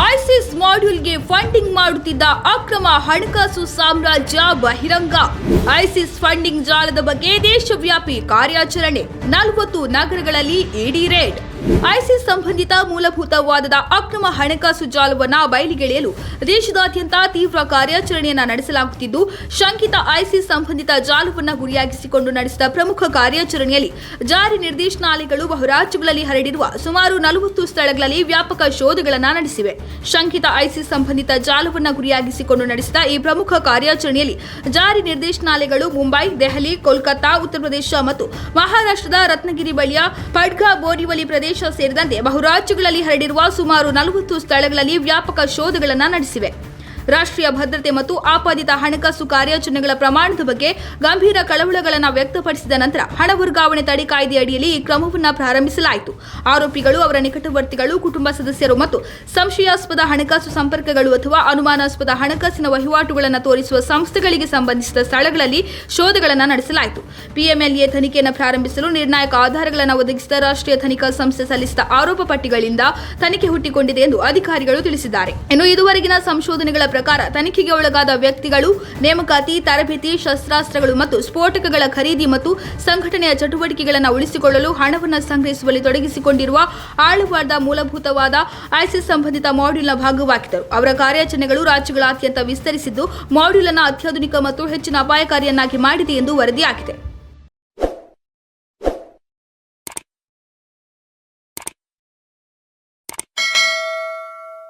ISIS ಮಾಡ್ಯೂಲ್ಗೆ funding ಮಾಡುತ್ತಿದ್ದ ಅಕ್ರಮ ಹಣಕಾಸು ಸಾಮ್ರಾಜ್ಯ ಬಹಿರಂಗ. ಐಸಿಸ್ ಫಂಡಿಂಗ್ ಜಾಲದ ಬಗ್ಗೆ ದೇಶವ್ಯಾಪಿ ಕಾರ್ಯಾಚರಣೆ, 40 ನಗರಗಳಲ್ಲಿ ಇಡಿ ರೇಡ್. ಐಸಿಸ್ ಸಂಬಂಧಿತ ಮೂಲಭೂತವಾದದ ಅಕ್ರಮ ಹಣಕಾಸು ಜಾಲವನ್ನು ಬಯಲಿಗೆಳೆಯಲು ದೇಶದಾದ್ಯಂತ ತೀವ್ರ ಕಾರ್ಯಾಚರಣೆಯನ್ನು ನಡೆಸಲಾಗುತ್ತಿದ್ದು, ಶಂಕಿತ ಐಸಿಸ್ ಸಂಬಂಧಿತ ಜಾಲವನ್ನು ಗುರಿಯಾಗಿಸಿಕೊಂಡು ನಡೆಸಿದ ಪ್ರಮುಖ ಕಾರ್ಯಾಚರಣೆಯಲ್ಲಿ ಜಾರಿ ನಿರ್ದೇಶನಾಲಯಗಳು ಬಹುರಾಜ್ಯಗಳಲ್ಲಿ ಹರಡಿರುವ ಸುಮಾರು 40 ಸ್ಥಳಗಳಲ್ಲಿ ವ್ಯಾಪಕ ಶೋಧಗಳನ್ನು ನಡೆಸಿವೆ. ಶಂಕಿತ ಐಸಿಸ್ ಸಂಬಂಧಿತ ಜಾಲವನ್ನು ಗುರಿಯಾಗಿಸಿಕೊಂಡು ನಡೆಸಿದ ಈ ಪ್ರಮುಖ ಕಾರ್ಯಾಚರಣೆಯಲ್ಲಿ ಜಾರಿ ನಿರ್ದೇಶನಾಲಯಗಳು ಮುಂಬೈ, ದೆಹಲಿ, ಕೋಲ್ಕತ್ತಾ, ಉತ್ತರ ಪ್ರದೇಶ ಮತ್ತು ಮಹಾರಾಷ್ಟ್ರದ ರತ್ನಗಿರಿ ಬಳಿಯ ಪಡ್ಗಾ ಬೋರಿವಲಿ ಪ್ರದೇಶ ಸೇರಿದಂತೆ ಬಹುರಾಜ್ಯಗಳಲ್ಲಿ ಹರಡಿರುವ ಸುಮಾರು 40 ಸ್ಥಳಗಳಲ್ಲಿ ವ್ಯಾಪಕ ಶೋಧಗಳನ್ನು ನಡೆಸಿವೆ. ರಾಷ್ಟ್ರೀಯ ಭದ್ರತೆ ಮತ್ತು ಆಪಾದಿತ ಹಣಕಾಸು ಕಾರ್ಯಾಚರಣೆಗಳ ಪ್ರಮಾಣದ ಬಗ್ಗೆ ಗಂಭೀರ ಕಳವಳಗಳನ್ನು ವ್ಯಕ್ತಪಡಿಸಿದ ನಂತರ ಹಣ ವರ್ಗಾವಣೆ ತಡೆ ಕಾಯ್ದೆ ಅಡಿಯಲ್ಲಿ ಈ ಕ್ರಮವನ್ನು ಪ್ರಾರಂಭಿಸಲಾಯಿತು. ಆರೋಪಿಗಳು, ಅವರ ನಿಕಟವರ್ತಿಗಳು, ಕುಟುಂಬ ಸದಸ್ಯರು ಮತ್ತು ಸಂಶಯಾಸ್ಪದ ಹಣಕಾಸು ಸಂಪರ್ಕಗಳು ಅಥವಾ ಅನುಮಾನಾಸ್ಪದ ಹಣಕಾಸಿನ ವಹಿವಾಟುಗಳನ್ನು ತೋರಿಸುವ ಸಂಸ್ಥೆಗಳಿಗೆ ಸಂಬಂಧಿಸಿದ ಸ್ಥಳಗಳಲ್ಲಿ ಶೋಧಗಳನ್ನು ನಡೆಸಲಾಯಿತು. ಪಿಎಂಎಲ್ಎ ತನಿಖೆಯನ್ನು ಪ್ರಾರಂಭಿಸಲು ನಿರ್ಣಾಯಕ ಆಧಾರಗಳನ್ನು ಒದಗಿಸಿದ ರಾಷ್ಟ್ರೀಯ ತನಿಖಾ ಸಂಸ್ಥೆ ಸಲ್ಲಿಸಿದ ಆರೋಪ ಪಟ್ಟಿಗಳಿಂದ ತನಿಖೆ ಹುಟ್ಟಿಕೊಂಡಿದೆ ಎಂದು ಅಧಿಕಾರಿಗಳು ತಿಳಿಸಿದ್ದಾರೆ. ಇನ್ನು ಇದುವರೆಗಿನ ಸಂಶೋಧನೆಗಳ ಪ್ರಕಾರ ತನಿಖೆಗೆ ಒಳಗಾದ ವ್ಯಕ್ತಿಗಳು ನೇಮಕಾತಿ, ತರಬೇತಿ, ಶಸ್ತ್ರಾಸ್ತ್ರಗಳು ಮತ್ತು ಸ್ಫೋಟಕಗಳ ಖರೀದಿ ಮತ್ತು ಸಂಘಟನೆಯ ಚಟುವಟಿಕೆಗಳನ್ನು ಉಳಿಸಿಕೊಳ್ಳಲು ಹಣವನ್ನು ಸಂಗ್ರಹಿಸುವಲ್ಲಿ ತೊಡಗಿಸಿಕೊಂಡಿರುವ ಆಳವಾದ ಮೂಲಭೂತವಾದ ಐಸಿಸ್ ಸಂಬಂಧಿತ ಮಾಡ್ಯೂಲ್ನ ಭಾಗವಾಗಿದ್ದರು. ಅವರ ಕಾರ್ಯಾಚರಣೆಗಳು ರಾಜ್ಯಗಳಾದ್ಯಂತ ವಿಸ್ತರಿಸಿದ್ದು, ಮಾಡ್ಯೂಲ್ ಅನ್ನು ಅತ್ಯಾಧುನಿಕ ಮತ್ತು ಹೆಚ್ಚಿನ ಅಪಾಯಕಾರಿಯನ್ನಾಗಿ ಮಾಡಿದೆ ಎಂದು ವರದಿಯಾಗಿದೆ.